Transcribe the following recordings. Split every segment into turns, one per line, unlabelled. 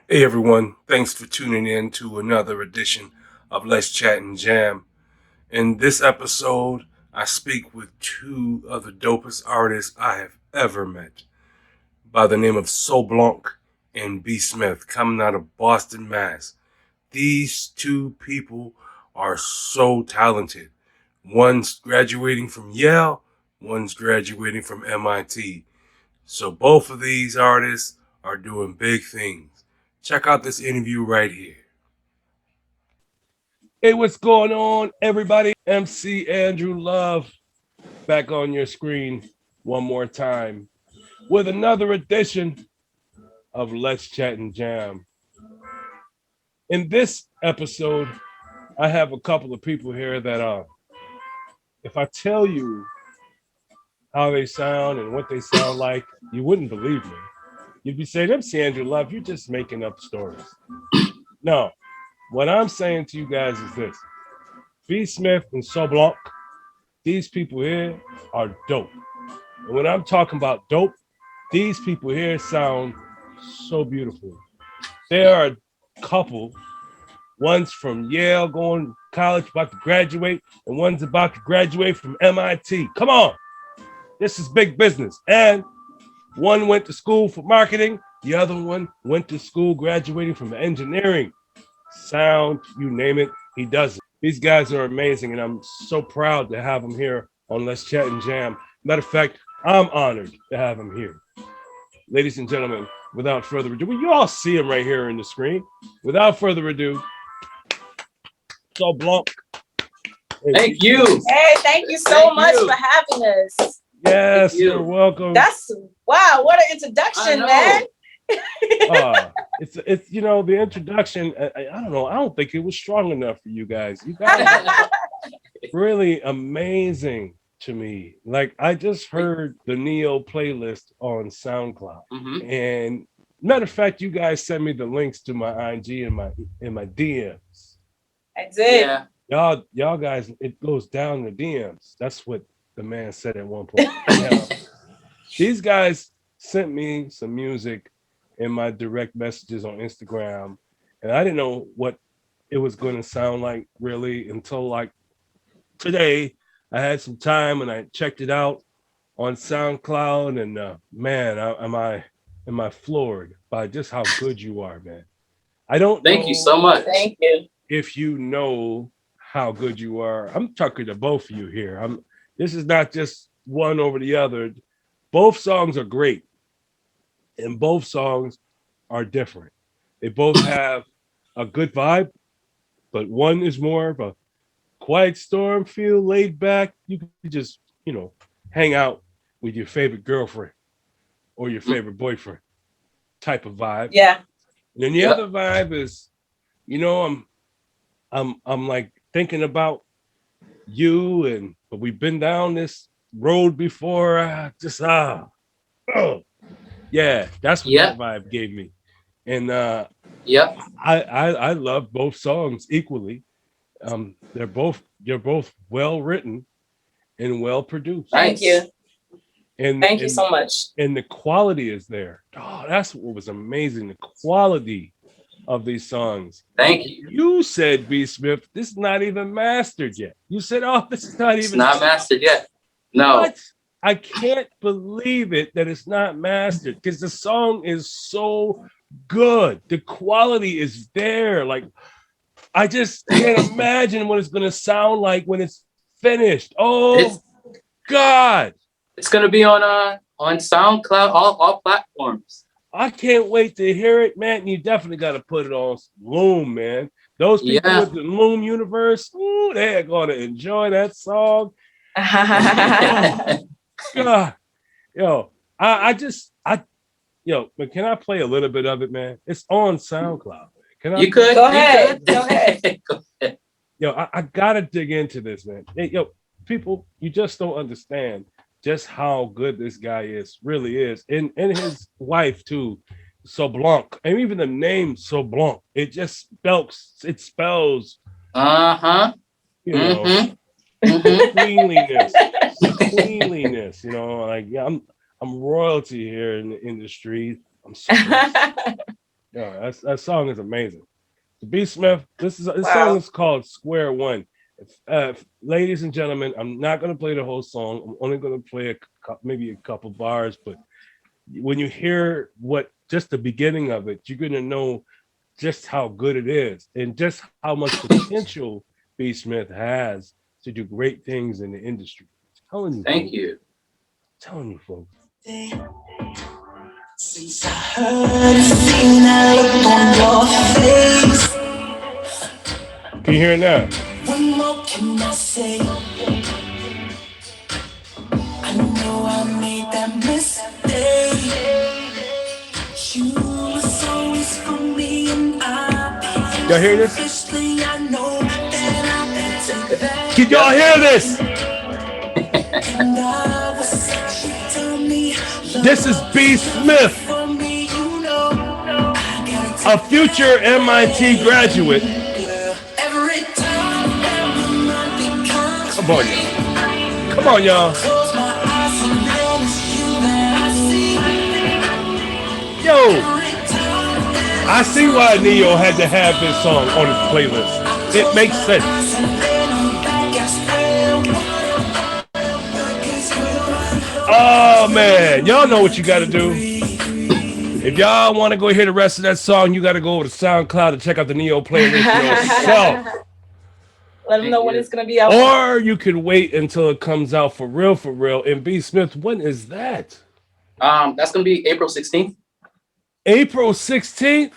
Hey everyone, thanks for tuning in to another edition of Let's Chat and Jam. In this episode, I speak with two of the dopest artists I have ever met by the name of Soblanc and B.Smith, coming out of Boston, Mass. These two people are so talented. One's graduating from Yale, one's graduating from M.I.T. So both of these artists are doing big things. Check out this interview right here. Hey, what's going on, everybody? MC Andrew Love back on your screen one more time with another edition of Let's Chat and Jam. In this episode, I have a couple of people here that if I tell you how they sound and what they sound like, you wouldn't believe me. You'd be saying, MC Andrew Love, you're just making up stories. No, what I'm saying to you guys is this. B.Smith and Soblanc, these people here are dope. And when I'm talking about dope, these people here sound so beautiful. They are a couple. One's from Yale, going to college, about to graduate, and one's about to graduate from M.I.T. Come on. This is big business. And one went to school for marketing. The other one went to school graduating from engineering. Sound, you name it, he does it. These guys are amazing, and I'm so proud to have them here on Let's Chat and Jam. Matter of fact, I'm honored to have them here. Ladies and gentlemen, without further ado, well, you all see him right here on the screen. Without further ado, Soblanc.
Thank you.
Hey, thank you so much for having us.
Yes, you're welcome.
That's wow, what an introduction, man.
It's you know, the introduction, I don't know, I don't think it was strong enough for you guys. You guys are really amazing to me. Like, I just heard the Neyo playlist on SoundCloud. And matter of fact, you guys sent me the links to my IG and my DMs.
I did.
Yeah.
Y'all guys, it goes down the DMs. That's what the man said at one point. These guys sent me some music in my direct messages on Instagram, and I didn't know what it was going to sound like really until like today. I had some time and I checked it out on SoundCloud, and man, am I floored by just how good you are, man. I don't
Thank
know
you so much.
Thank you.
if you know how good you are. I'm talking to both of you here. This is not just one over the other. Both songs are great. And both songs are different. They both have a good vibe, but one is more of a quiet storm feel, laid back. You can just, hang out with your favorite girlfriend or your favorite boyfriend type of vibe.
Yeah.
And then the other vibe is, I'm like thinking about you, but we've been down this road before. Yeah, that's what that vibe gave me. And I love both songs equally. They're both well written and well produced.
Thank you.
And
thank you so much.
And the quality is there. Oh, that's what was amazing. The quality of these songs.
Thank you.
You said, B.Smith, this is not even mastered yet. You said, this is not even.
It's not mastered yet. No.
What? I can't believe it that it's not mastered because the song is so good. The quality is there. Like, I just can't imagine what it's going to sound like when it's finished. God.
It's going to be on SoundCloud, all platforms.
I can't wait to hear it, man. You definitely got to put it on Loom, man. Those people with the Loom universe, they're going to enjoy that song. God, but can I play a little bit of it, man? It's on SoundCloud. Can I?
You could.
Go ahead. Go ahead.
I gotta dig into this, man. Hey, people, you just don't understand just how good this guy really is, and his wife too, Soblanc, and even the name Soblanc, it just spells. Cleanliness, like I'm royalty here in the industry. I'm sorry. That song is amazing. B.Smith, this
Wow.
song is called Square One. Ladies and gentlemen, I'm not going to play the whole song. I'm only going to play maybe a couple bars, but when you hear just the beginning of it, you're going to know just how good it is and just how much potential B.Smith has to do great things in the industry.
Thank you.
Telling you, folks.
Since I heard it, seen that look on your face.
Can you hear it now?
What more can I say? I know I made that mistake. You was always for me, and
Y'all hear this?
Obviously, I know that I take that.
Can y'all hear this?
And I was actually telling me,
This is B.Smith,
for me, you know, I gotta
a future MIT graduate.
every time that my mind becomes
Come on, y'all. Come on, y'all.
close my eyes and then it's you that I see.
Yo,
Every time that
I see why Neyo had to have this song on his playlist. It makes sense.
and then I'm back at square one. Back at square one.
Oh, man. Y'all know what you got to do. If y'all want to go hear the rest of that song, you got to go over to SoundCloud and check out the Neyo playlist yourself.
Let them know when it's gonna be out.
Or you can wait until it comes out for real. And B.Smith, when is that?
That's gonna be April 16th.
April 16th?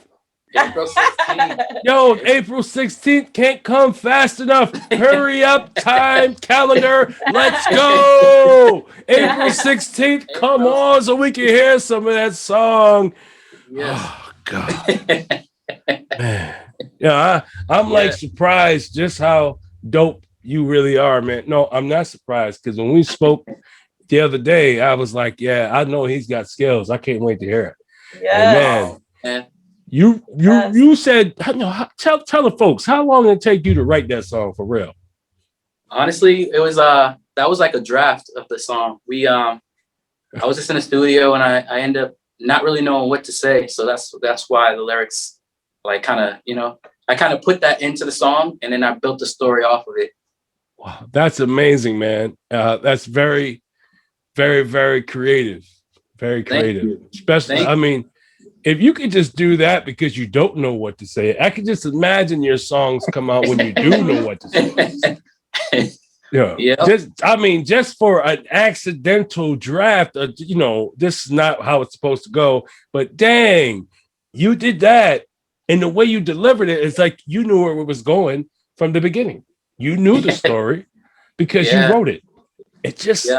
April 16th.
Yo, April 16th can't come fast enough. Hurry up, time, calendar. Let's go. April 16th, come on, so we can hear some of that song.
Yes.
Oh, God. Man. Yeah, I'm like surprised just how dope you really are, man. No, I'm not surprised because when we spoke the other day, I was like, yeah, I know he's got skills. I can't wait to hear it.
Yeah.
And man, you said, tell the folks, how long did it take you to write that song for real?
Honestly, it was that was like a draft of the song. I was just in the studio and I ended up not really knowing what to say. So that's why the lyrics like kind of, I kind of put that into the song and then I built the story off of it.
Wow, that's amazing, man. That's very, very, very creative. Very creative. Especially, I mean, if you could just do that because you don't know what to say, I could just imagine your songs come out when you do know what to say. Yeah. Just for an accidental draft, this is not how it's supposed to go. But dang, you did that. And the way you delivered it, it's like you knew where it was going from the beginning. You knew the story because you wrote it. It just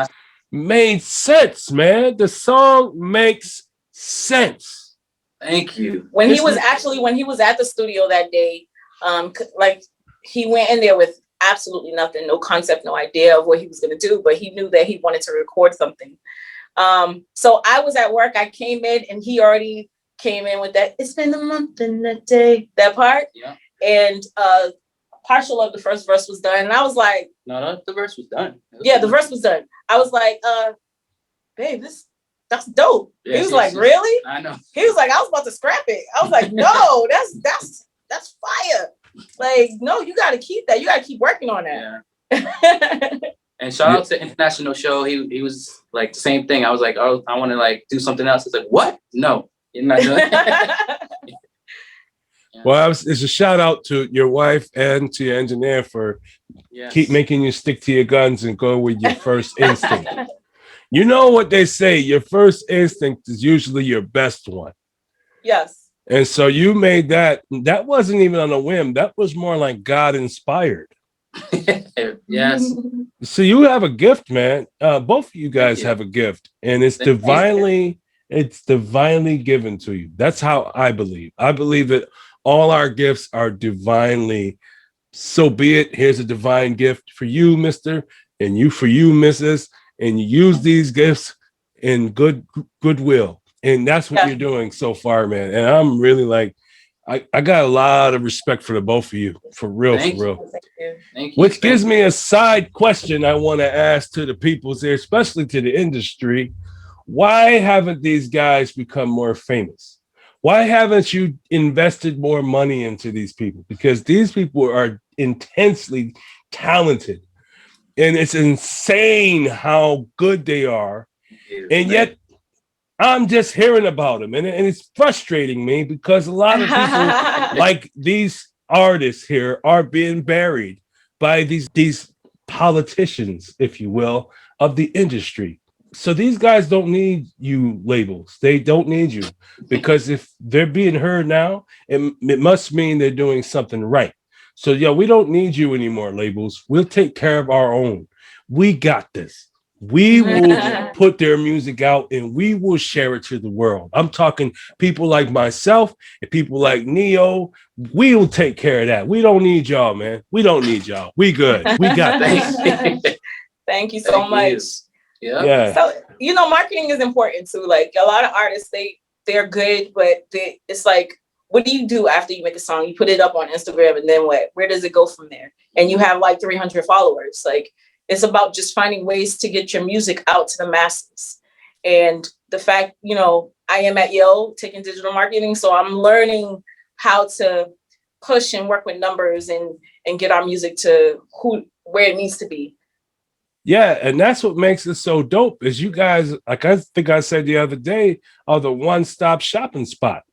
made sense, man. The song makes sense.
Thank you.
When he was at the studio that day, like he went in there with absolutely nothing, no concept, no idea of what he was going to do, but he knew that he wanted to record something. So I was at work. I came in and he already came in with that. It's been a month and a day. That part.
Yeah.
And partial of the first verse was done, and I was like,
no, the verse was done.
The verse was done. I was like, babe, that's dope.
Yes,
he was like, really?
I know.
He was like, I was about to scrap it. I was like, no, that's fire. Like, no, you got to keep that. You got to keep working on that.
Yeah. And shout out to International Show. He was like the same thing. I was like, oh, I want to like do something else. It's like, what? No, you're not doing it.
Well, it's a shout out to your wife and to your engineer for keep making you stick to your guns and go with your first instinct. You know what they say, your first instinct is usually your best one.
Yes.
And so you made that wasn't even on a whim. That was more like God inspired.
Yes.
So you have a gift, man. Both of you guys have a gift, and it's divinely given to you. That's how I believe. I believe that all our gifts are divinely. So be it. Here's a divine gift for you, Mr., and you for you, Mrs., and you use these gifts in goodwill. And that's what you're doing so far, man. And I'm really like, I got a lot of respect for the both of you, for real.
Thank you.
Which gives me a side question I want to ask to the peoples here, especially to the industry. Why haven't these guys become more famous? Why haven't you invested more money into these people? Because these people are intensely talented, and it's insane how good they are. And yet I'm just hearing about them, and it's frustrating me because a lot of people like these artists here are being buried by these politicians, if you will, of the industry. So these guys don't need you labels. They don't need you, because if they're being heard now, it must mean they're doing something right. So yeah, we don't need you anymore, labels. We'll take care of our own. We got this. We will put their music out and we will share it to the world. I'm talking people like myself and people like Neyo. We'll take care of that. We don't need y'all, man. We don't need y'all. We good. We got this.
Thank you so much.
Yeah.
So, you know, marketing is important too. Like a lot of artists, they're good, but it's like, what do you do after you make a song? You put it up on Instagram and then what? Where does it go from there? And you have like 300 followers. Like, it's about just finding ways to get your music out to the masses. And the fact, you know, I am at Yale taking digital marketing, so I'm learning how to push and work with numbers and get our music to where it needs to be.
Yeah, and that's what makes it so dope is you guys, like I think I said the other day, are the one-stop shopping spot.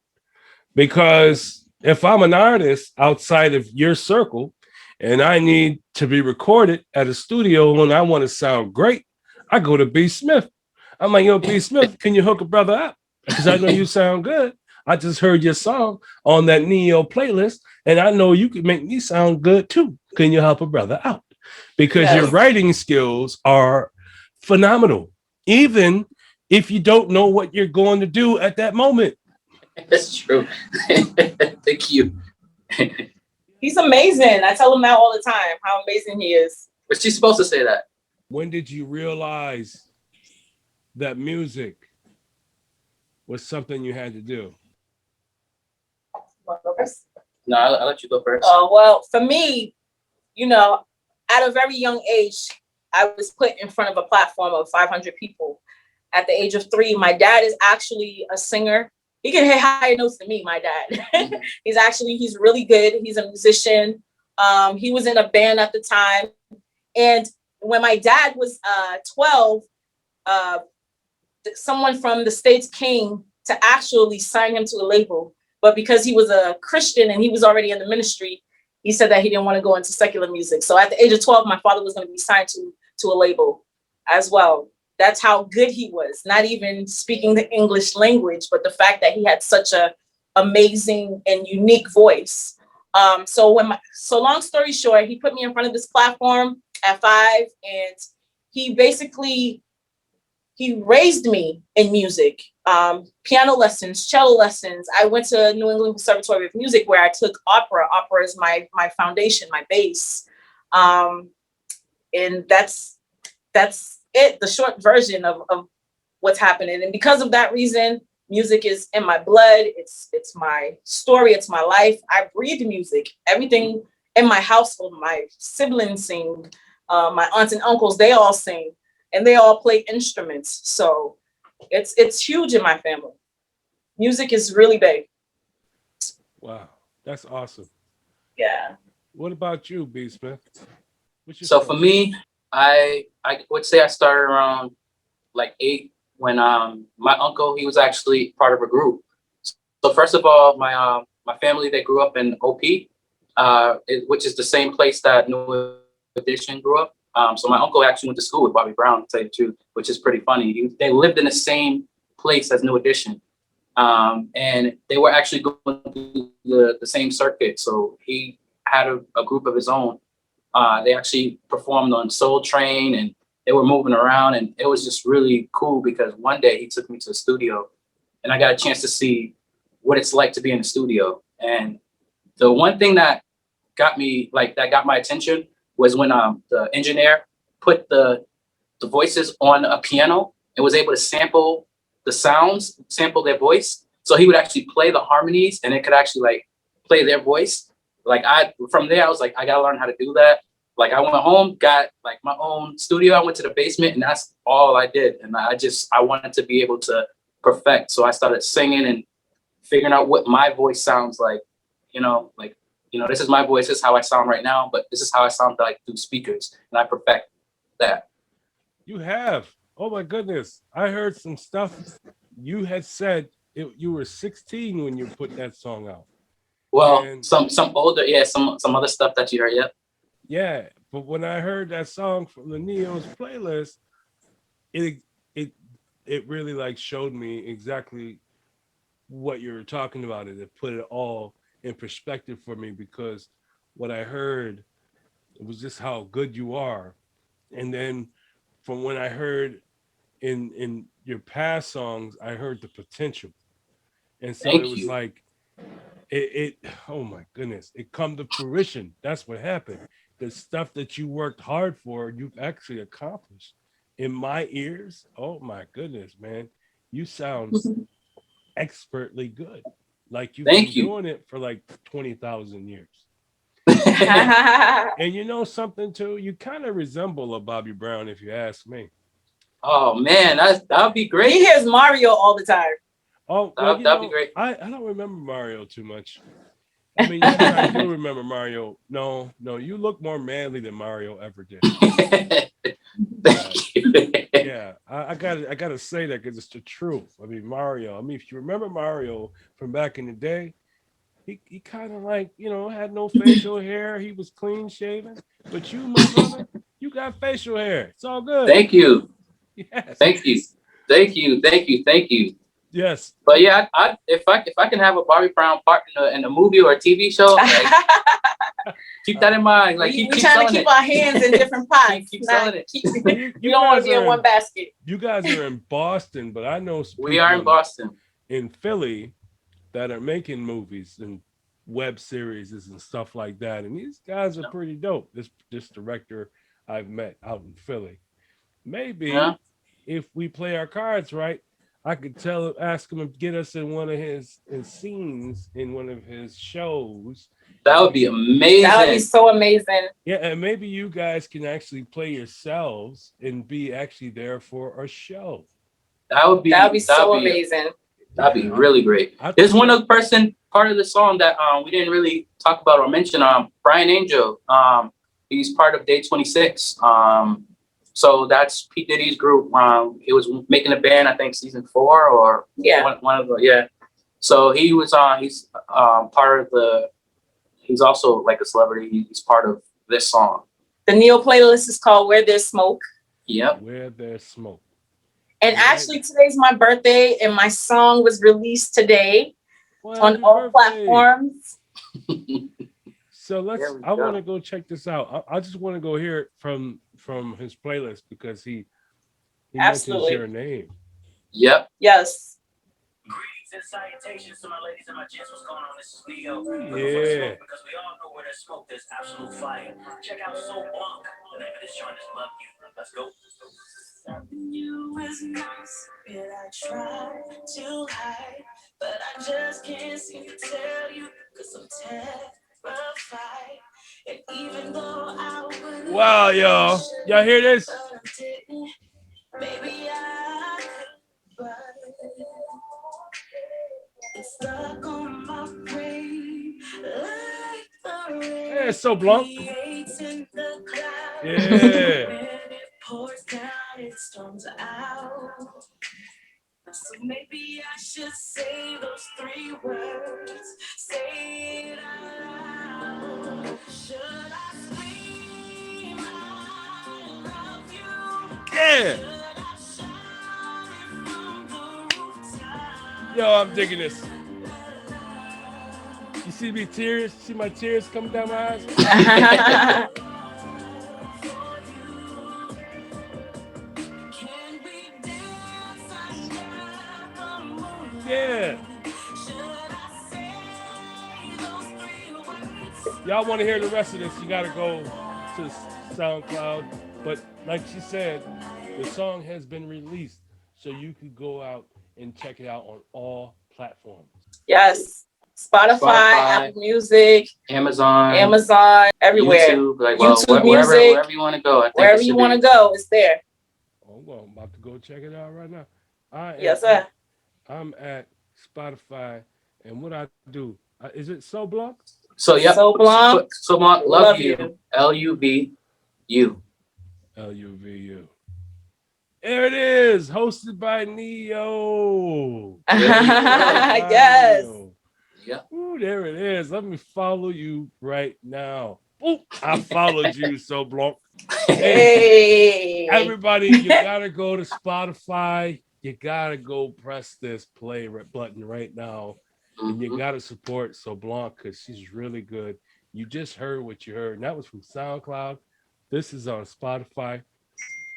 Because if I'm an artist outside of your circle, and I need to be recorded at a studio and I want to sound great, I go to B.Smith. I'm like, yo, B.Smith, can you hook a brother up? Because I know you sound good. I just heard your song on that Neyo playlist, and I know you could make me sound good too. Can you help a brother out? Because your writing skills are phenomenal, even if you don't know what you're going to do at that moment.
That's true. Thank you.
He's amazing. I tell him that all the time, how amazing he is.
But she's supposed to say that.
When did you realize that music was something you had to do?
Want to go first?
No, I'll let you go first.
Well, for me, you know, at a very young age, I was put in front of a platform of 500 people. At the age of 3, my dad is actually a singer. He can hit higher notes than me, my dad. He's really good. He's a musician. He was in a band at the time. And when my dad was 12, someone from the States came to actually sign him to a label. But because he was a Christian and he was already in the ministry, he said that he didn't want to go into secular music. So at the age of 12, my father was going to be signed to a label as well. That's how good he was, not even speaking the English language, but the fact that he had such a amazing and unique voice. So long story short, he put me in front of this platform at 5, and he raised me in music, piano lessons, cello lessons. I went to New England Conservatory of Music where I took opera. Opera is my foundation, my base. And that's it, the short version of what's happening. And because of that reason, music is in my blood. It's my story. It's my life. I breathe music. Everything in my household, my siblings sing, my aunts and uncles, they all sing, and they all play instruments. So it's huge in my family. Music is really big.
Wow, that's awesome.
Yeah.
What about you, B.Smith?
So for me, I would say I started around like 8 when my uncle, he was actually part of a group. So first of all, my family, they grew up in OP, which is the same place that New Edition grew up. So my uncle actually went to school with Bobby Brown, to tell you the truth, which is pretty funny. They lived in the same place as New Edition. And they were actually going through the same circuit. So he had a group of his own. They actually performed on Soul Train, and they were moving around, and it was just really cool because one day he took me to the studio and I got a chance to see what it's like to be in the studio. And the one thing that got my attention was when the engineer put the voices on a piano and was able to sample the sounds, sample their voice. So he would actually play the harmonies and it could actually like play their voice. From there, I was like, I gotta learn how to do that. Like I went home, got like my own studio. I went to the basement and that's all I did. And I wanted to be able to perfect. So I started singing and figuring out what my voice sounds like, this is my voice, this is how I sound right now, but this is how I sound like through speakers, and I perfect that.
You have. Oh my goodness. I heard some stuff you had said you were 16 when you put that song out.
Well,
And
some older, some other stuff that you heard, yeah.
yeah, but when I heard that song from the Neyo's playlist, it really like showed me exactly what you were talking about. It put it all in perspective for me, because what I heard, it was just how good you are. And then from when I heard in your past songs, I heard the potential. And so
Thank
it was
you.
like it oh my goodness, it come to fruition. That's what happened. The stuff that you worked hard for, you've actually accomplished. In my ears, oh my goodness, man, you sound expertly good. Like you've
Thank
been
you.
doing it for like 20,000 years. And you know something too? You kind of resemble a Bobby Brown, if you ask me.
Oh man, that would be
He
great.
hears Mario all the time.
Oh, well,
That'd be great.
I don't remember Mario too much. I mean, yes, I do remember Mario. No, you look more manly than Mario ever did.
Thank you.
Yeah, I gotta say that because it's the truth. I mean, Mario. I mean, if you remember Mario from back in the day, he kind of like, had no facial hair. He was clean shaven. But you, my brother, you got facial hair. It's all good.
Thank you.
Yes.
Thank you. Thank you. Thank you. Thank you.
Yes.
But yeah, if I can have a Bobby Brown part in a movie or a TV show, like, keep that in mind. Like,
we
keep
trying to
selling
keep
it.
our hands in different pots.
Keep selling it.
You don't want to be in one basket.
You guys are in Boston, but I know some
We are in Boston.
in Philly that are making movies and web series and stuff like that. And these guys are pretty dope. This director I've met out in Philly. Maybe if we play our cards right, I could ask him to get us in one of his scenes in one of his shows.
That would be amazing.
That would be so amazing.
Yeah, and maybe you guys can actually play yourselves and be actually there for a show.
That would be
so amazing.
That'd be really great. There's one other person, part of the song that we didn't really talk about or mention. Brian Angel. He's part of Day 26. So that's P. Diddy's group. He was making a band, I think, season 4 or one of the, yeah. So he was he's part of the. He's also like a celebrity. He's part of this song.
The Neyo playlist is called Where There's Smoke.
Yep.
Where There's Smoke.
And actually, today's my birthday, and my song was released today on all platforms.
So I want to go check this out. I just want to go hear it from his playlist because he mentions your name.
Yep.
Yes.
Greetings and salutations to my ladies and my gents. What's going on? This is Neyo.
Yeah.
Because we all know where there's smoke, there's absolute fire. Check out Soblanc. The name of this joint is Luv Ya. Let's go.
Loving you is nice, but I try to hide, but I just can't seem to tell you, cause I'm terrified. And even though I would,
wow, y'all hear this?
Maybe I could, but it's stuck on my brain like the rain.
Yeah, Soblanc. Yeah.
Pours down, it storms out. So maybe I should say those 3 words. Say it out loud. Should I scream I love you?
Yeah.
Should I shout it from the rooftop?
Yo, I'm digging this. You see me tears? See my tears coming down my eyes? Yeah. Y'all want to hear the rest of this, you got to go to SoundCloud. But like she said, the song has been released, so you could go out and check it out on all platforms.
Yes. Spotify, Apple Music,
Amazon,
everywhere.
YouTube, like,
YouTube
wherever
Music,
you want to go.
Wherever you want to go, it's there.
Oh, well, I'm about to go check it out right now.
Yes, sir.
I'm at Spotify And what I do, is it Soblanc?
So yep.
Soblanc,
Soblanc,
Love
love
You.
you. LUVU.
LUVU. There it is, hosted by Neyo.
Yes.
Yep.
Ooh, there it is. Let me follow you right now. Ooh, I followed you, Soblanc.
Hey.
Everybody, you gotta go to Spotify. You gotta go press this play button right now. And you gotta support Soblanc because she's really good. You just heard what you heard, and that was from SoundCloud. This is on Spotify.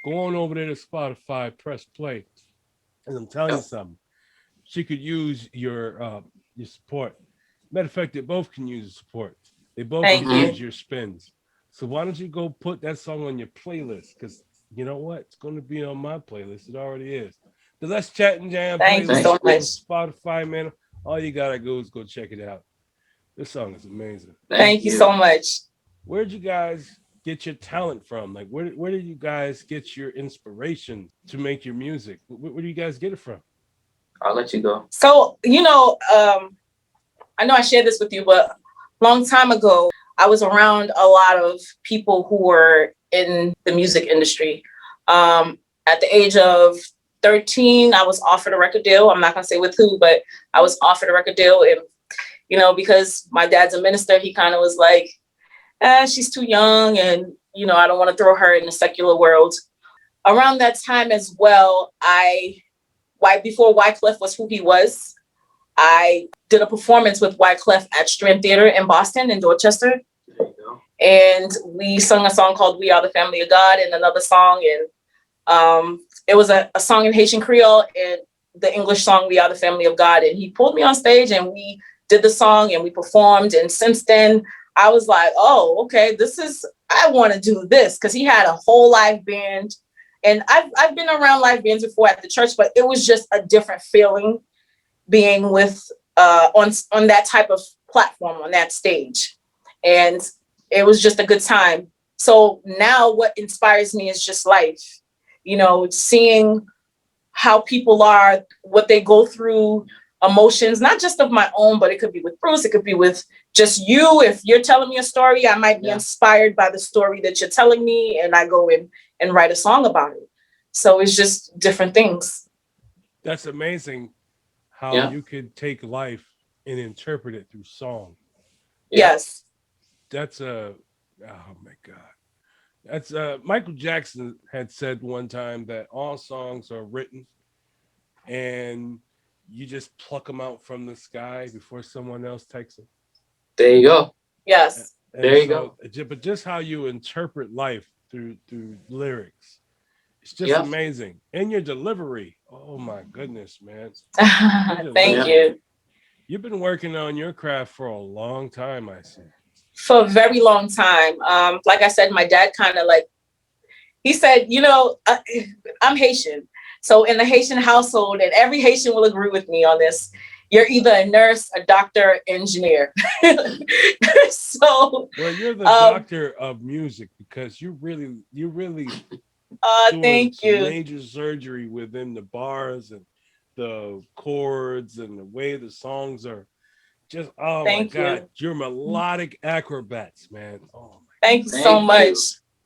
Go on over there to Spotify, press play. And I'm telling you something. She could use your support. Matter of fact, they both can use support. They both
Thank
can
you.
use your spins. So why don't you go put that song on your playlist? Because you know what? It's going to be on my playlist. It already is. The Let's Chat and Jam
Thank you
playlist
so
on
much.
Spotify, man. All you got to go is go check it out. This song is amazing.
Thank you so much.
Where'd you guys get your talent from? Like, where did you guys get your inspiration to make your music? Where do you guys get it from?
I'll let you go.
So, I know I shared this with you, but a long time ago, I was around a lot of people who were in the music industry. At the age of 13, I was offered a record deal. I'm not going to say with who, but I was offered a record deal. And, because my dad's a minister, he kind of was like, she's too young. And, I don't want to throw her in the secular world. Around that time as well, before Wyclef was who he was, I did a performance with Wyclef at Strand Theater in Boston, in Dorchester.
There you go.
And we sung a song called We Are the Family of God and another song. And it was a song in Haitian Creole and the English song, We Are the Family of God. And he pulled me on stage and we did the song and we performed. And since then, I was like, oh, okay, I want to do this. Because he had a whole live band. And I've been around live bands before at the church, but it was just a different feeling being with on that type of platform, on that stage. And it was just a good time. So now what inspires me is just life, seeing how people are, what they go through, emotions, not just of my own, but it could be with Bruce, it could be with just you. If you're telling me a story, I might be inspired by the story that you're telling me, and I go in and write a song about it. So it's just different things.
That's amazing how you could take life and interpret it through song.
Yes.
That's oh my God. That's Michael Jackson had said one time that all songs are written and you just pluck them out from the sky before someone else takes them.
There you go.
Yes.
And
there you go.
But just how you interpret life through lyrics, it's just amazing. And your delivery, oh my goodness, man.
Thank you.
You've been working on your craft for a long time, I see.
For a very long time. Like I said, my dad kind of he said, I'm Haitian. So in the Haitian household, and every Haitian will agree with me on this, you're either a nurse, a doctor, engineer. So
well, you're the doctor of music because you really doing
thank you.
Major surgery within the bars and the chords and the way the songs are. Just
thank
my God, you're melodic acrobats, man. Oh my
thank you so much.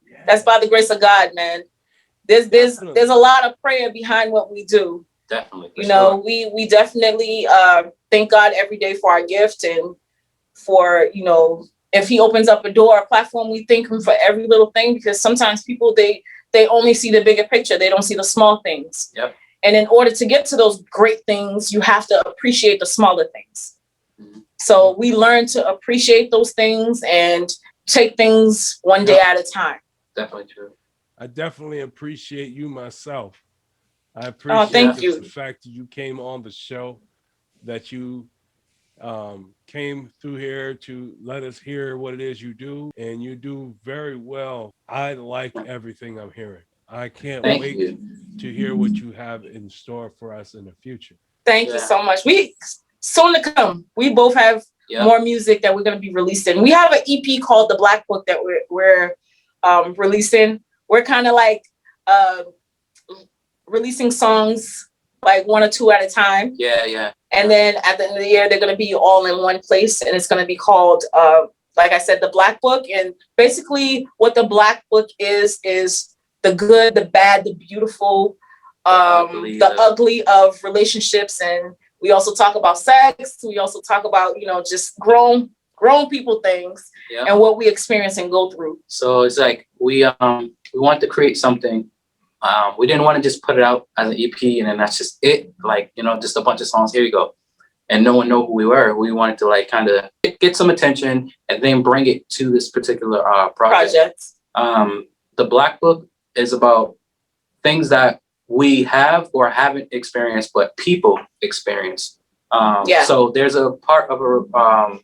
Yeah. That's by the grace of God, man. There's a lot of prayer behind what we do.
Definitely.
We definitely thank God every day for our gift and for, if he opens up a door, a platform, we thank him for every little thing, because sometimes people, they only see the bigger picture. They don't see the small things.
Yep.
And in order to get to those great things, you have to appreciate the smaller things. Mm-hmm. So we learn to appreciate those things and take things one day at a time.
Definitely true.
I definitely appreciate you myself. I appreciate the fact that you came on the show, that you came through here to let us hear what it is you do, and you do very well. I like everything I'm hearing. I can't wait to hear what you have in store for us in the future.
Thank you so much. We soon to come. We both have more music that we're going to be releasing. We have an EP called The Black Book that we're releasing. We're kind of releasing songs like one or two at a time.
Yeah.
And then at the end of the year, they're going to be all in one place, and it's going to be called, like I said, the Black Book. And basically what the Black Book is the good, the bad, the beautiful, the ugly of relationships. And we also talk about sex. We also talk about, you know, just grown people things and what we experience and go through.
So it's like we want to create something. We didn't want to just put it out as an EP and then that's just it. Like, you know, just a bunch of songs. Here you go. And no one know who we were. We wanted to like kind of get some attention and then bring it to this particular project. The Black Book is about things that we have or haven't experienced, but people experience. So there's a part of a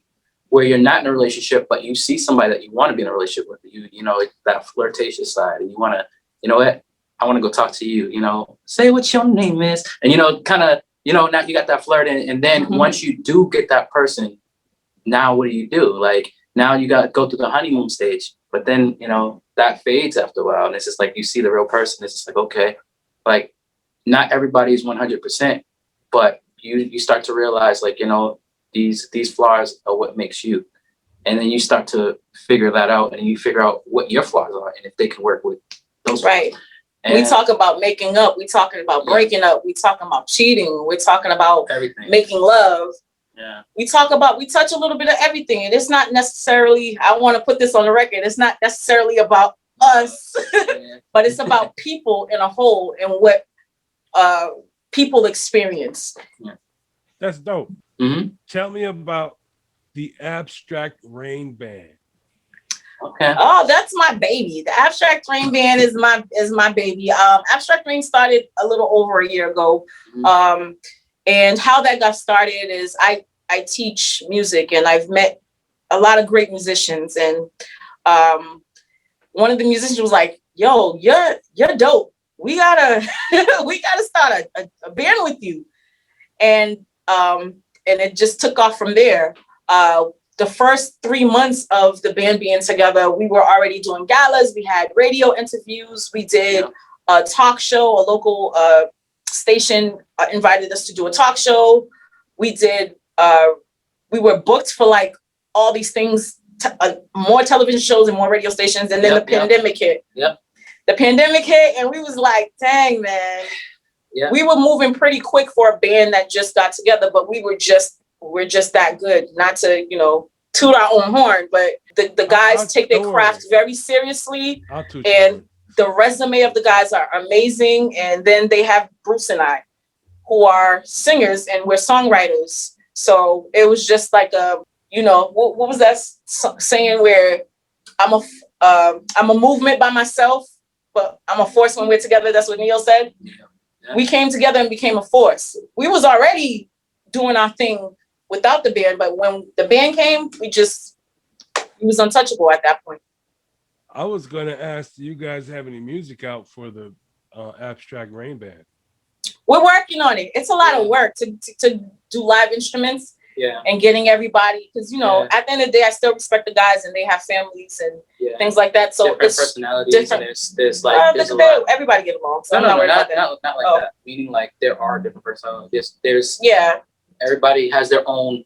where you're not in a relationship, but you see somebody that you want to be in a relationship with. You know, that flirtatious side, and you want to, you know what? I want to go talk to you. You know, say what your name is, and you know, kind of, you know, now you got that flirt, and then once you do get that person, now what do? Like now you got to go through the honeymoon stage, but then you know that fades after a while, and it's just like you see the real person. It's just like okay, like not everybody is 100%, but you start to realize like you know these flaws are what makes you, and then you start to figure that out, and you figure out what your flaws are, and if they can work with those.
Right. And we talk about making up. We talking about breaking up. We talking about cheating. We're talking about
everything.
Making love.
Yeah.
We touch a little bit of everything, and it's not necessarily. I want to put this on the record. It's not necessarily about us, but it's about people in a whole and what people experience.
Yeah. That's dope.
Mm-hmm.
Tell me about the Abstract Rain Band.
Okay.
Oh, that's my baby. The Abstract Rain Band is my baby. Abstract Rain started a little over a year ago.
Mm-hmm.
And how that got started is I teach music, and I've met a lot of great musicians. And one of the musicians was like, "Yo, you're dope. We gotta start a band with you." And it just took off from there. The first 3 months of the band being together, we were already doing galas. We had radio interviews. We did a talk show. A local station invited us to do a talk show. We did. We were booked for like all these things, more television shows and more radio stations. And then the pandemic hit. The pandemic hit, and we was like, "Dang, man." We were moving pretty quick for a band that just got together, but we're just that good. Not to, you know, toot our own horn, but the guys take their craft very seriously, and the resume of the guys are amazing. And then they have Bruce and I, who are singers, and we're songwriters. So it was just like you know, what was that saying where I'm a movement by myself, but I'm a force when we're together. That's what Neyo said. We came together and became a force. We was already doing our thing without the band, but when the band came, we was untouchable at that point.
I was going to ask, do you guys have any music out for the Abstract Rain Band?
We're working on it. It's a lot of work to do live instruments and getting everybody, because, you know, at the end of the day, I still respect the guys, and they have families and things like that. So
different
it's
personalities,
different.
And there's like there's a lot.
Everybody get along. So
not like that. Meaning like there are different personalities. There's everybody has their own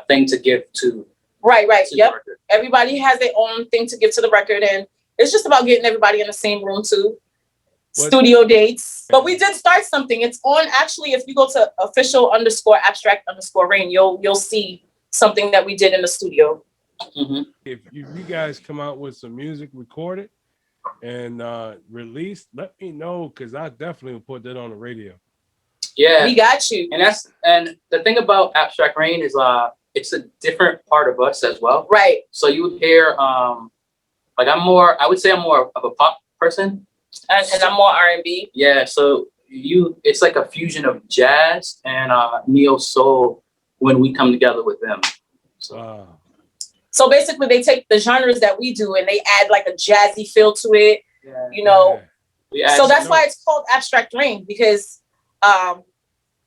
thing to give to. Right.
Yep. Everybody has their own thing to give to the record, and it's just about getting everybody in the same room too. Studio dates. But we did start something. It's on, actually, if you go to official_abstract_rain, you'll see something that we did in the studio.
Mm-hmm.
If you guys come out with some music recorded and released, let me know, because I definitely will put that on the radio.
Yeah,
we got you.
And the thing about Abstract Rain is it's a different part of us as well.
Right.
So you would hear like I would say I'm more of a pop person.
And I'm more R&B.
Yeah, so it's like a fusion of jazz and neo soul when we come together with them.
So basically, they take the genres that we do and they add like a jazzy feel to it. You know, so that's why it's called Abstract Rain, because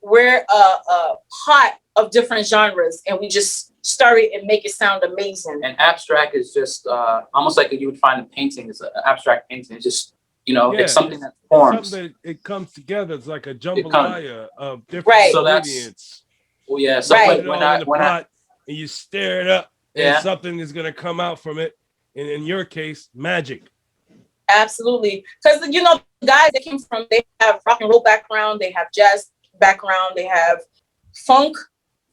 we're a pot of different genres, and we just stir it and make it sound amazing.
And abstract is just almost like you would find a painting. It's an abstract painting. It's just, you know, it's something that forms.
Something that it comes together. It's like a jambalaya of different ingredients.
Oh yeah. So
Right.
Put it all in the pot and you stir it up, and something is gonna come out from it. And in your case, magic.
Absolutely. Because, you know, the guys that came from, they have rock and roll background, they have jazz background, they have funk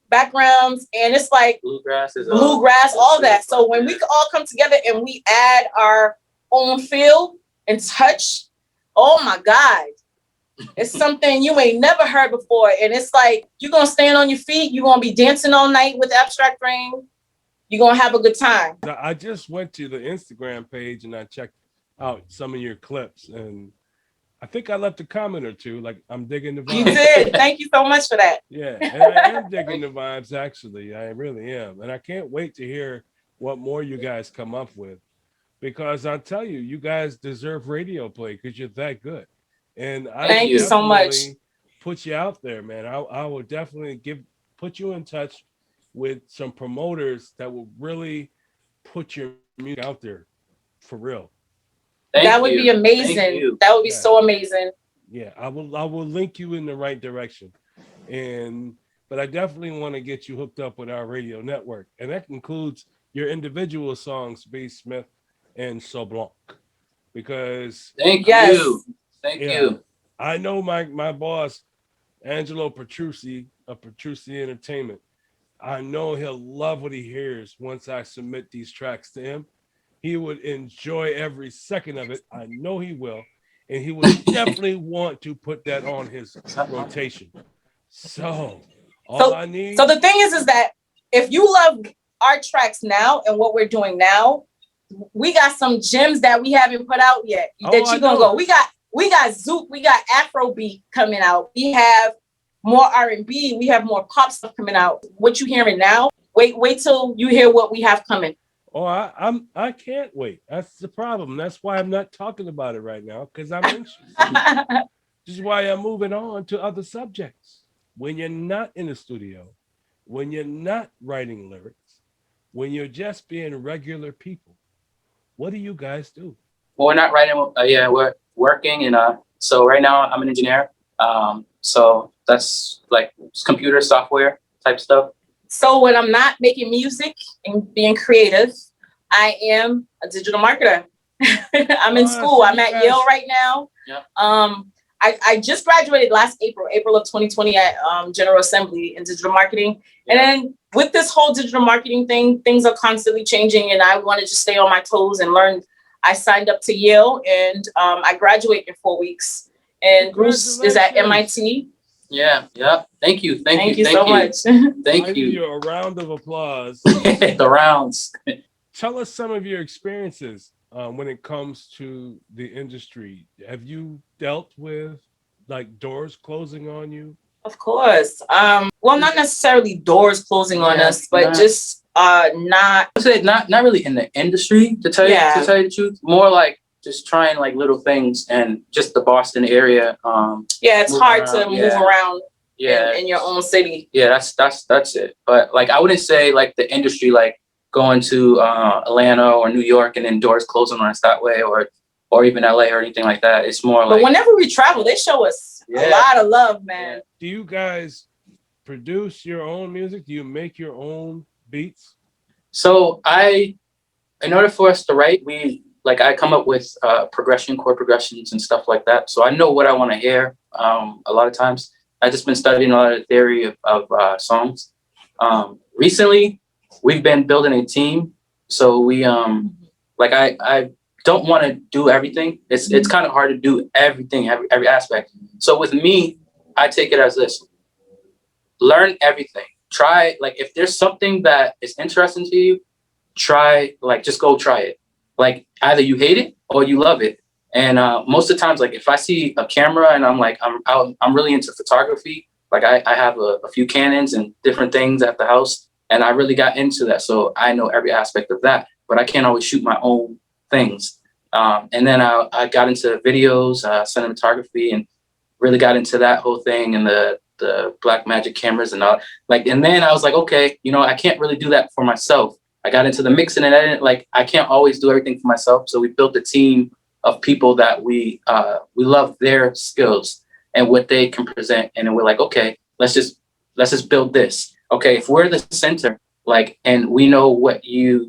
backgrounds, and it's like
bluegrass,
all that. So when we all come together and we add our own feel and touch, oh my God, it's something you ain't never heard before. And it's like, you're going to stand on your feet, you're going to be dancing all night with Abstract Rain. You're going to have a good time.
I just went to the Instagram page and I checked out some of your clips, and I think I left a comment or two, like, I'm digging the vibes.
You did. Thank you so much for that.
Yeah, and I am digging the vibes, actually. I really am. And I can't wait to hear what more you guys come up with, because I'll tell you, you guys deserve radio play because you're that good. And I
Thank you so much.
Put you out there, man. I will definitely put you in touch with some promoters that will really put your music out there for real.
That would be amazing. That would be so amazing.
Yeah, I will link you in the right direction. But I definitely want to get you hooked up with our radio network. And that includes your individual songs, B.Smith and Soblanc. Because
Thank you.
I know my boss, Angelo Petrucci of Petrucci Entertainment. I know he'll love what he hears once I submit these tracks to him. He would enjoy every second of it. I know he will. And he would definitely want to put that on his rotation. So I need.
So the thing is that if you love our tracks now and what we're doing now, we got some gems that we haven't put out yet that you're gonna go. We got Zouk, we got Afrobeat coming out. We have more R&B, we have more pop stuff coming out. What you hearing now? Wait till you hear what we have coming.
Oh, I can't wait. That's the problem. That's why I'm not talking about it right now, because I'm anxious. This is why I'm moving on to other subjects. When you're not in the studio, when you're not writing lyrics, when you're just being regular people, what do you guys do?
Well, we're not writing. We're working, and so right now I'm an engineer. So that's like computer software type stuff.
So when I'm not making music and being creative, I am a digital marketer. I'm in school. I'm at Yale right now.
Yeah.
I just graduated last April of 2020 at General Assembly in digital marketing. Yeah. And then with this whole digital marketing thing, things are constantly changing, and I wanted to stay on my toes and learn. I signed up to Yale, and I graduate in 4 weeks. And Bruce is at M.I.T.
Yeah. Thank you
so much.
Thank you.
A round of applause.
The rounds.
Tell us some of your experiences when it comes to the industry. Have you dealt with like doors closing on you?
Of course. Well, not necessarily doors closing on us, but just not
really in the industry, to tell you the truth. More like just trying like little things, and just the Boston area.
It's hard to move around in your own city.
Yeah, that's it. But like I wouldn't say like the industry, like going to Atlanta or New York and then doors closing on us that way, or even LA or anything like that. It's more like.
But whenever we travel, they show us a lot of love, man.
Do you guys produce your own music? Do you make your own beats?
So in order for us to write, I come up with chord progressions and stuff like that. So I know what I want to hear. A lot of times, I've just been studying a lot of the theory of songs. Recently, we've been building a team. So we I don't want to do everything. It's kind of hard to do everything, every aspect. So with me, I take it as this: learn everything. Try, like, if there's something that is interesting to you, just go try it. Like, either you hate it or you love it. And most of the times, like, if I see a camera and I'm really into photography, like I have a few Canons and different things at the house, and I really got into that. So I know every aspect of that, but I can't always shoot my own things. And then I got into videos, cinematography, and really got into that whole thing, and the black magic cameras and all. And then I was like, okay, I can't really do that for myself. I got into the mixing and editing. I can't always do everything for myself. So we built a team of people that we love their skills and what they can present. And then we're like, okay, let's just build this. okay, if we're the center, like, and we know what your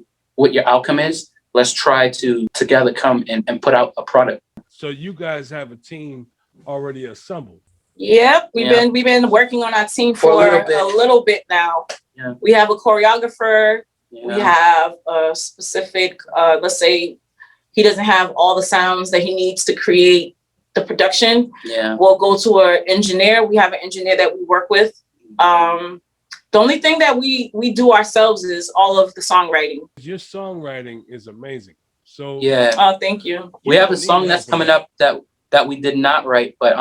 outcome is, let's try to together come and put out a product.
So you guys have a team already assembled.
Yep, we've been working on our team for a little bit now.
Yeah.
We have a choreographer.
Yeah.
We have a specific, let's say he doesn't have all the sounds that he needs to create the production.
Yeah.
We'll go to an engineer. We have an engineer that we work with. The only thing that we do ourselves is all of the songwriting.
Your songwriting is amazing. So
yeah.
Oh, thank you.
We have a song that's coming up that we did not write, but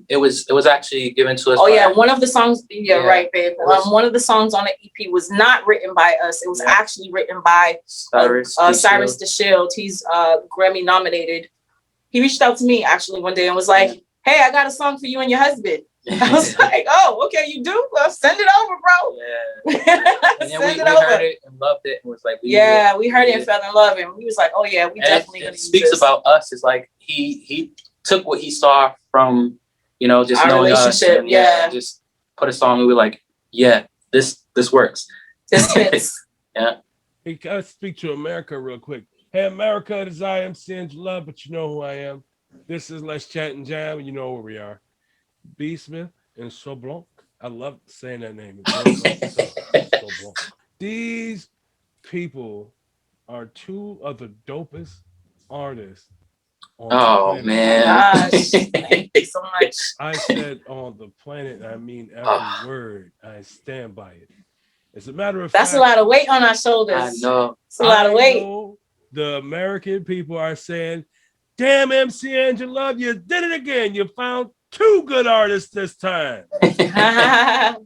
it was actually given to us.
Oh yeah, one of the songs. Yeah, right, babe.
Was,
one of the songs on the EP was not written by us. It was actually written by Cyrus the Shield. He's Grammy nominated. He reached out to me actually one day and was like, "Hey, I got a song for you and your husband." I was like, "Oh, okay, you do? Well, send it over, bro."
Yeah. And then we heard it and loved it and was like,
we heard it and fell in love, and we was like, "Oh yeah, we definitely gonna use this." It
speaks about us. It's like he took what he saw from, just
our
knowing
relationship,
us, and just put a song. And we were like, yeah, this works.
This fits.
Yeah.
Hey, can I speak to America real quick? Hey, America, it is I, MC Andrew Love, but you know who I am. This is Let's Chat and Jam, and you know where we are. B.Smith and Soblanc. I love saying that name. Soblanc. These people are two of the dopest artists on the planet.
Man.
Gosh, thank you so much.
I said on the planet, I mean every word. I stand by it. As a matter of fact,
that's a lot of weight on our shoulders.
I know.
It's a lot of weight.
The American people are saying, damn, MC Andrew Love, you did it again. You found two good artists this time. I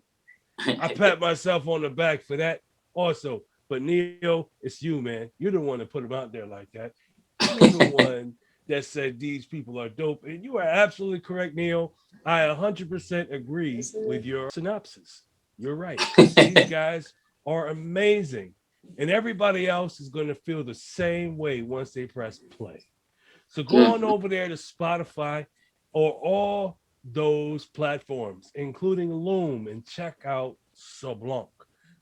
pat myself on the back for that also. But Neyo, it's you, man. You're the one that put them out there like that. You're the one that said these people are dope. And you are absolutely correct, Neyo. I 100% agree with your synopsis. You're right. These guys are amazing. And everybody else is going to feel the same way once they press play. So go on over there to Spotify or all those platforms, including Loom, and check out Soblanc,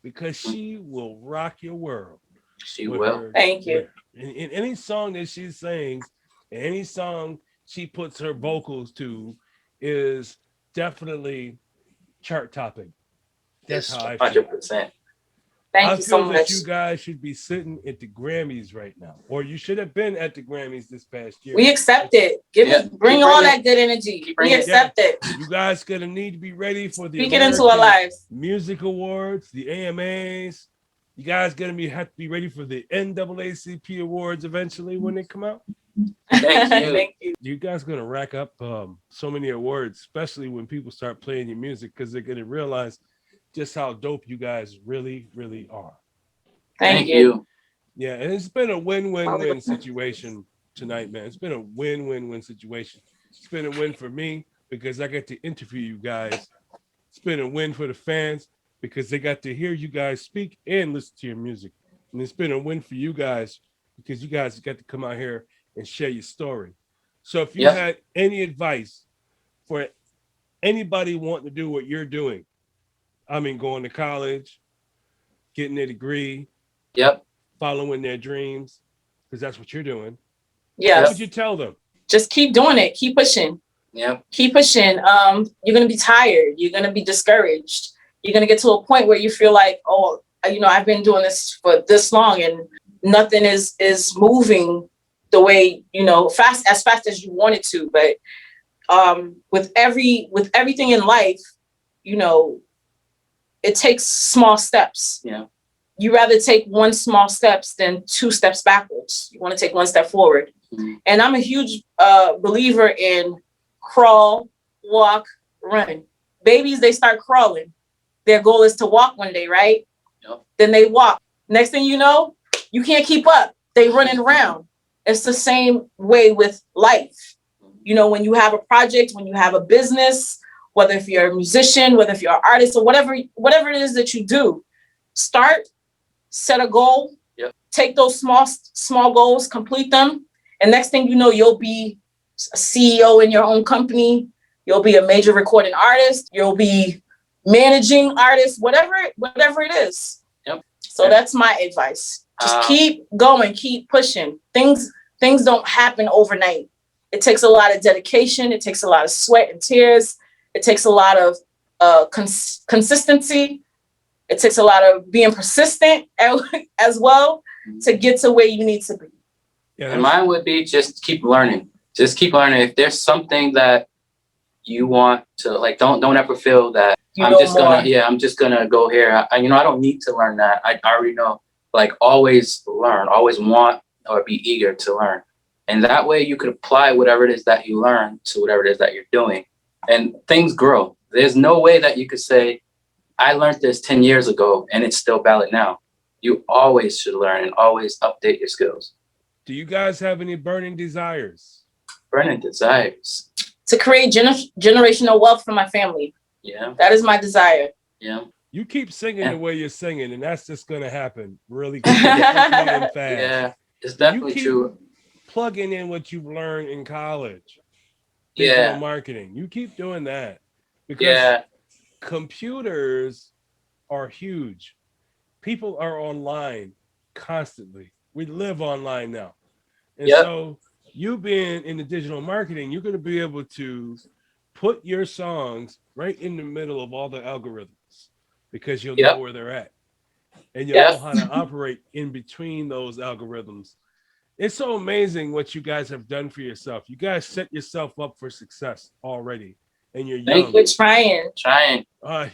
because she will rock your world.
She will.
Thank you.
In any song that she sings, any song she puts her vocals to is definitely chart topping. That's how I feel.
100%.
Thank you so
I feel that
much.
you guys should be sitting at the Grammys right now, or you should have been at the Grammys this past year.
We accept it. Bring all that good energy. We accept it.
You guys gonna need to be ready for the
Speak it into our lives.
Music Awards, the AMAs. You guys gonna have to be ready for the NAACP awards eventually when they come out.
Thank you.
Thank you.
You guys gonna rack up so many awards, especially when people start playing your music, because they're gonna realize just how dope you guys really, really are.
Thank you.
Yeah, and it's been a win-win-win situation tonight, man. It's been a win-win-win situation. It's been a win for me because I got to interview you guys. It's been a win for the fans because they got to hear you guys speak and listen to your music. And it's been a win for you guys because you guys got to come out here and share your story. So if you had any advice for anybody wanting to do what you're doing, I mean, going to college, getting a degree, following their dreams, because that's what you're doing.
Yes.
What would you tell them?
Just keep doing it. Keep pushing.
Yeah.
Keep pushing. You're gonna be tired. You're gonna be discouraged. You're gonna get to a point where you feel like, oh, I've been doing this for this long and nothing is moving the way, fast as you want it to. But with everything in life, it takes small steps.
Yeah.
You rather take one small steps than two steps backwards. You want to take one step forward. Mm-hmm. And I'm a huge believer in crawl, walk, run. Babies, they start crawling. Their goal is to walk one day, right?
Yep.
Then they walk. Next thing you know, you can't keep up. They running around. It's the same way with life. When you have a project, when you have a business, whether if you're a musician, whether if you're an artist, or whatever it is that you do, start, set a goal, take those small goals, complete them. And next thing you know, you'll be a CEO in your own company. You'll be a major recording artist. You'll be managing artists, whatever it is.
Yep.
So that's my advice. Just keep going, keep pushing. Things don't happen overnight. It takes a lot of dedication. It takes a lot of sweat and tears. It takes a lot of consistency. It takes a lot of being persistent as well to get to where you need to be.
Yeah,
and mine would be just keep learning. Just keep learning. If there's something that you want to like, don't ever feel that I'm just gonna go here. I don't need to learn that. I already know. Like, always learn, always want or be eager to learn. And that way you could apply whatever it is that you learn to whatever it is that you're doing. And things grow. There's no way that you could say, I learned this 10 years ago and it's still valid now. You always should learn and always update your skills.
Do you guys have any burning desires?
Burning desires.
To create generational wealth for my family.
Yeah.
That is my desire.
Yeah.
You keep singing the way you're singing, and that's just going to happen really quickly and fast.
Yeah, it's definitely true.
Plugging in what you've learned in college.
Yeah.
Marketing. You keep doing that. Because computers are huge. People are online constantly. We live online now. And so you being in the digital marketing, you're going to be able to put your songs right in the middle of all the algorithms. Because you'll know where they're at. And you'll know how to operate in between those algorithms. It's so amazing what you guys have done for yourself. You guys set yourself up for success already. And you're young.
We're trying.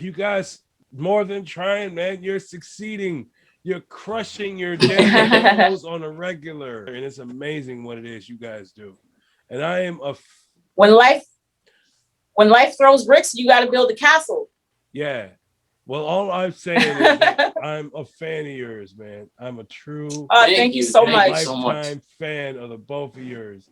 You guys, more than trying, man. You're succeeding. You're crushing your daily goals on a regular. And it's amazing what it is you guys do. And I am
when life throws bricks, you got to build a castle.
Yeah. Well, all I'm saying is that I'm a fan of yours, man. I'm a true
thank you so much.
Lifetime fan of the both of yours.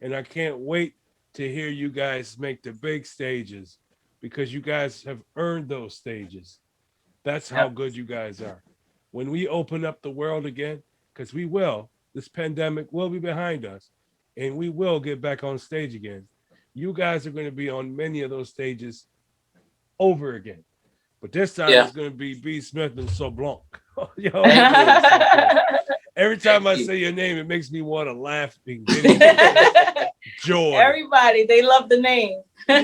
And I can't wait to hear you guys make the big stages because you guys have earned those stages. That's how good you guys are. When we open up the world again, because we will, this pandemic will be behind us, and we will get back on stage again. You guys are going to be on many of those stages over again. But this time it's going to be B.Smith and Soblanc. Yo, every time I say your name, it makes me want to laugh and get joy.
Everybody, they love the name.
But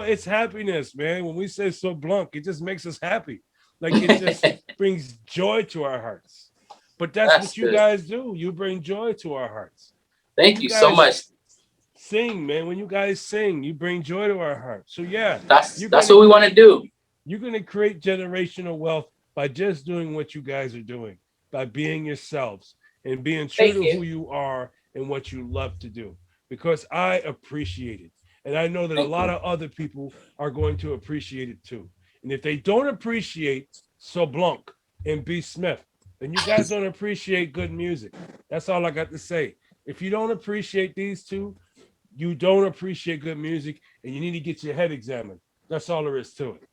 it's happiness, man. When we say Soblanc, it just makes us happy. Like, it just brings joy to our hearts. But that's what you guys do. You bring joy to our hearts.
Thank you so much.
Sing, man. When you guys sing, you bring joy to our hearts. So
that's what we want to do.
You're going to create generational wealth by just doing what you guys are doing, by being yourselves and being true to who you are and what you love to do. Because I appreciate it. And I know that a lot of other people are going to appreciate it too. And if they don't appreciate Soblanc and B.Smith, then you guys don't appreciate good music. That's all I got to say. If you don't appreciate these two, you don't appreciate good music, and you need to get your head examined. That's all there is to it.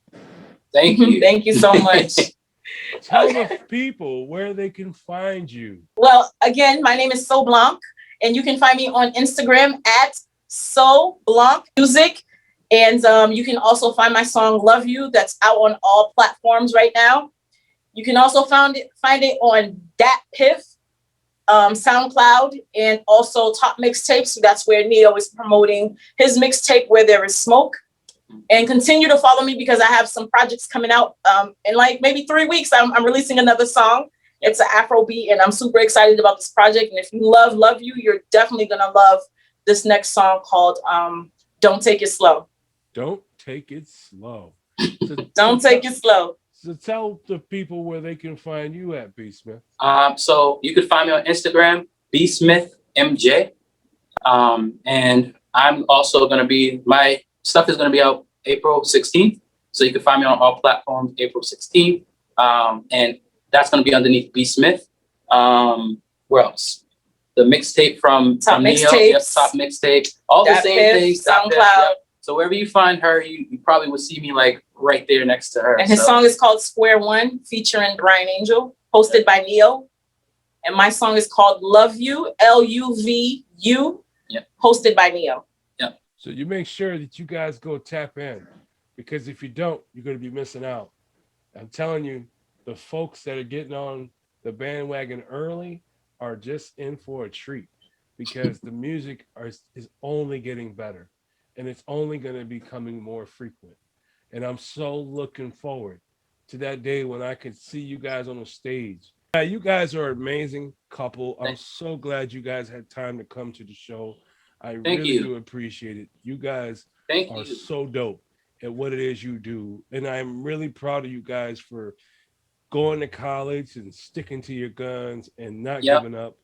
Thank you.
Thank you so much.
Tell the people where they can find you.
Well, again, my name is Soblanc, and you can find me on Instagram at Soblanc Music. And you can also find my song Love You, that's out on all platforms right now. You can also find it on Dat Piff, SoundCloud, and also Top Mixtapes. So that's where Neyo is promoting his mixtape, Where There Is Smoke. And continue to follow me because I have some projects coming out in like maybe 3 weeks. I'm releasing another song. It's an Afro beat, and I'm super excited about this project. And if you love You, you're definitely gonna love this next song called Don't Take It Slow.
Don't take it slow.
Don't take it slow.
So tell the people where they can find you at, B.Smith.
So you can find me on Instagram, B.SmithMJ. And I'm also gonna be my stuff is going to be out April 16th. So you can find me on all platforms April 16th. And that's going to be underneath B.Smith. Where else? The mixtape from
Top
Neyo.
Mixtapes.
Top Mixtape. All the same things.
SoundCloud.
So wherever you find her, you probably will see me like right there next to her.
And his song is called Square One, featuring Brian Angel, hosted by Neyo. And my song is called Love You, LUVU, hosted by Neyo.
So you make sure that you guys go tap in because if you don't, you're going to be missing out. I'm telling you, the folks that are getting on the bandwagon early are just in for a treat because the music is only getting better and it's only going to be becoming more frequent. And I'm so looking forward to that day when I can see you guys on the stage. Yeah, you guys are an amazing couple. I'm so glad you guys had time to come to the show. I
Thank
really
you.
do appreciate it. You guys
Thank
are
you.
so dope at what it is you do. And I'm really proud of you guys for going to college and sticking to your guns and not
Yep.
giving up.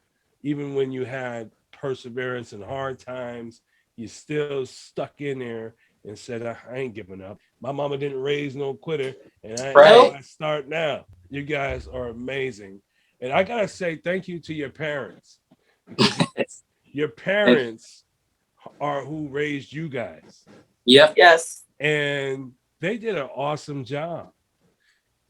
Even when you had perseverance and hard times, you still stuck in there and said, I ain't giving up. My mama didn't raise no quitter, and
Right.
I start now. You guys are amazing. And I gotta say thank you to your parents. Because your parents are who raised you guys.
Yep.
Yes.
And they did an awesome job.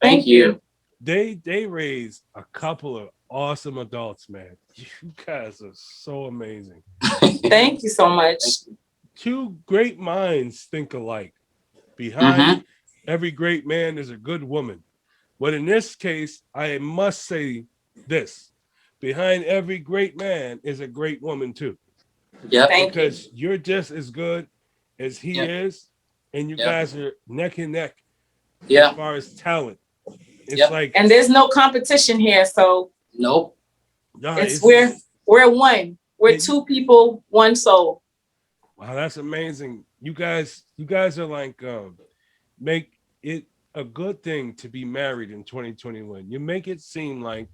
Thank you.
They raised a couple of awesome adults, man. You guys are so amazing.
Thank you so much.
Two great minds think alike. Behind every great man is a good woman. But in this case, I must say this. Behind every great man is a great woman too.
Yep.
Thank you.
Because you're just as good as he
Yep.
is, and you
Yep.
guys are neck and neck as
Yeah.
far as talent. It's
Yep.
like
And there's no competition here, so
Nope.
nah,
it's we're one. We're
Yeah,
two people, one soul.
wow, that's amazing. You guys are like make it a good thing to be married in 2021. You make it seem like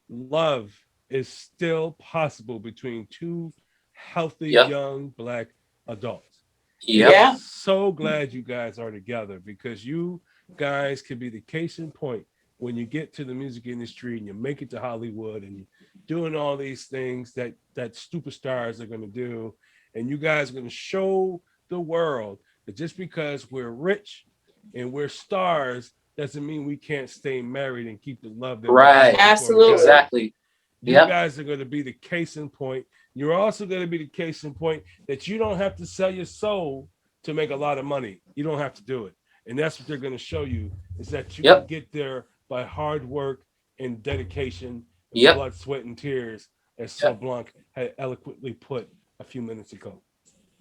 love is still possible between two healthy
Yep.
young black adults.
Yep.
Yeah.
So glad you guys are together because you guys can be the case in point when you get to the music industry and you make it to Hollywood and you're doing all these things that superstars are going to do, and you guys are going to show the world that just because we're rich and we're stars doesn't mean we can't stay married and keep the love that we
Right.
had before we
Absolutely.
got
Exactly.
you
Yep.
guys are going to be the case in point. You're also going to be the case in point that you don't have to sell your soul to make a lot of money. You don't have to do it. And that's what they're going to show you is that you
Yep.
can get there by hard work and dedication and
Yep.
blood, sweat, and tears, as
Yep.
Soblanc had eloquently put a few minutes ago.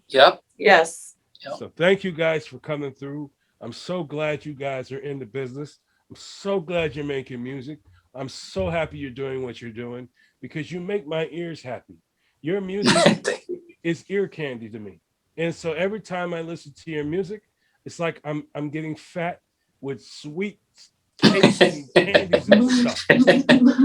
Yep.
Yes.
Yep.
So thank you guys for coming through. I'm so glad you guys are in the business. I'm so glad you're making music. I'm so happy you're doing what you're doing because you make my ears happy. Your music
Thank you.
is ear candy to me. And so every time I listen to your music, it's like I'm getting fat with sweet cakes and candies and stuff.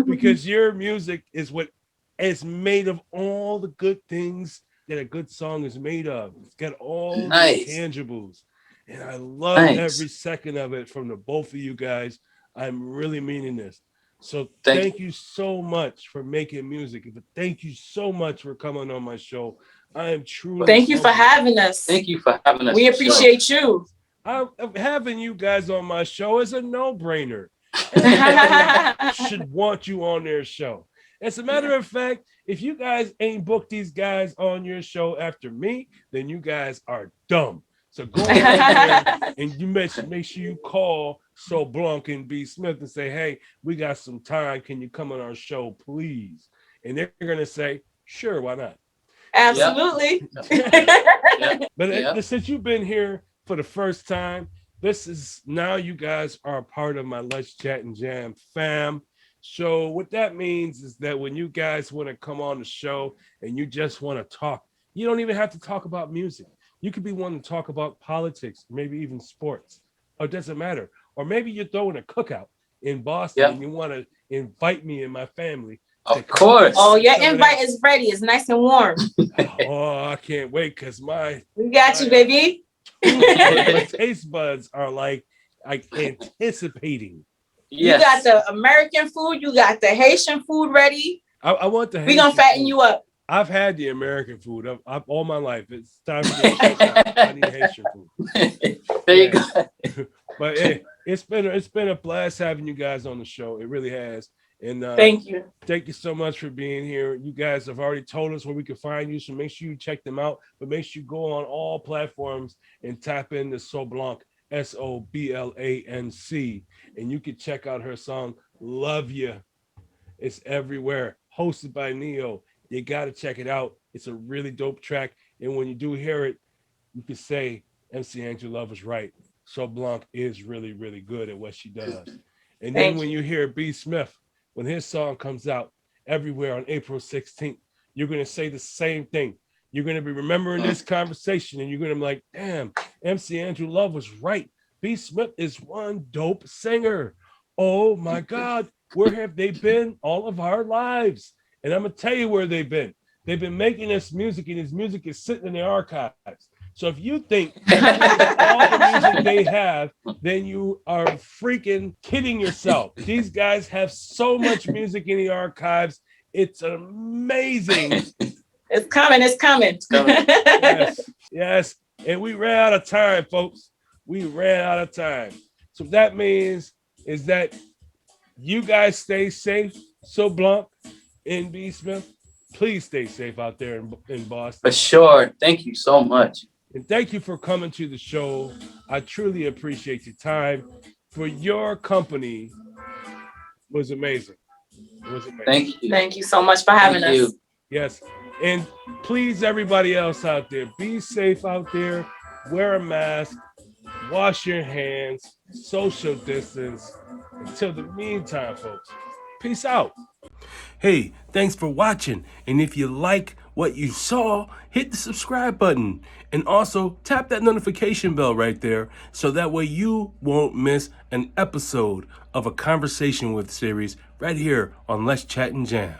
Because your music is what is made of all the good things that a good song is made of. It's got all
Nice.
the tangibles. And I love
Nice.
every second of it from the both of you guys. I'm really meaning this. So
Thank
thank you so much for making music. Thank you so much for coming on my show. I am truly
Thank you for
humbled.
having us.
Thank you for having us.
We appreciate you.
Having you guys on my show is a no-brainer. Everybody should want you on their show. As a matter of fact, if you guys ain't booked these guys on your show after me, then you guys are dumb. So go on there and you make sure you call Soblanc and B.Smith and say, hey, we got some time. Can you come on our show, please? And they're going to say, sure, why not?
Absolutely.
Yep.
But
Yep.
since you've been here for the first time, this is now you guys are a part of my Let's Chat and Jam fam. So what that means is that when you guys want to come on the show and you just want to talk, you don't even have to talk about music. You could be wanting to talk about politics, maybe even sports. Or it doesn't matter. Or maybe you're throwing a cookout in Boston
Yep.
and you want to invite me and my family.
Of course.
Oh, your
Some of
invite
that-
is ready. It's nice and warm.
Oh, I can't wait because my
We got you, baby.
my taste buds are like anticipating.
You got the American food. You got the Haitian food ready.
I want the
We gonna
Haitian
fatten
food.
you up.
I've had the American food I've all my life. It's time to get checked out. I need Haitian food.
There you go.
But hey, it's been a blast having you guys on the show. It really has. And
Thank you.
thank you so much for being here. You guys have already told us where we can find you, so make sure you check them out. But make sure you go on all platforms and tap into Soblanc Soblanc. And you can check out her song, Luv Ya. It's everywhere. Hosted by Neyo. You got to check it out. It's a really dope track. And when you do hear it, you can say MC Andrew Love was right. Soblanc is really, really good at what she does. And then when you hear B.Smith, when his song comes out everywhere on April 16th, you're going to say the same thing. You're going to be remembering this conversation and you're going to be like, damn, MC Andrew Love was right. B.Smith is one dope singer. Oh my God, where have they been all of our lives? And I'm going to tell you where they've been. They've been making this music and his music is sitting in the archives. So if you think all the music they have, then you are freaking kidding yourself. These guys have so much music in the archives. It's amazing.
It's coming. It's coming.
It's coming.
Yes, yes. And we ran out of time, folks. We ran out of time. So that means is that you guys stay safe. Soblanc and B.Smith, please stay safe out there in Boston.
For sure. Thank you so much.
And thank you for coming to the show. I truly appreciate your time. For your company was amazing. It was amazing.
Thank you.
Thank you so much for having
Thank
us.
you.
Yes. And please, everybody else out there, be safe out there. Wear a mask. Wash your hands. Social distance. Until the meantime, folks. Peace out. Hey, thanks for watching. And if you like what you saw, hit the subscribe button. And also tap that notification bell right there so that way you won't miss an episode of a Conversation With series right here on Let's Chat and Jam.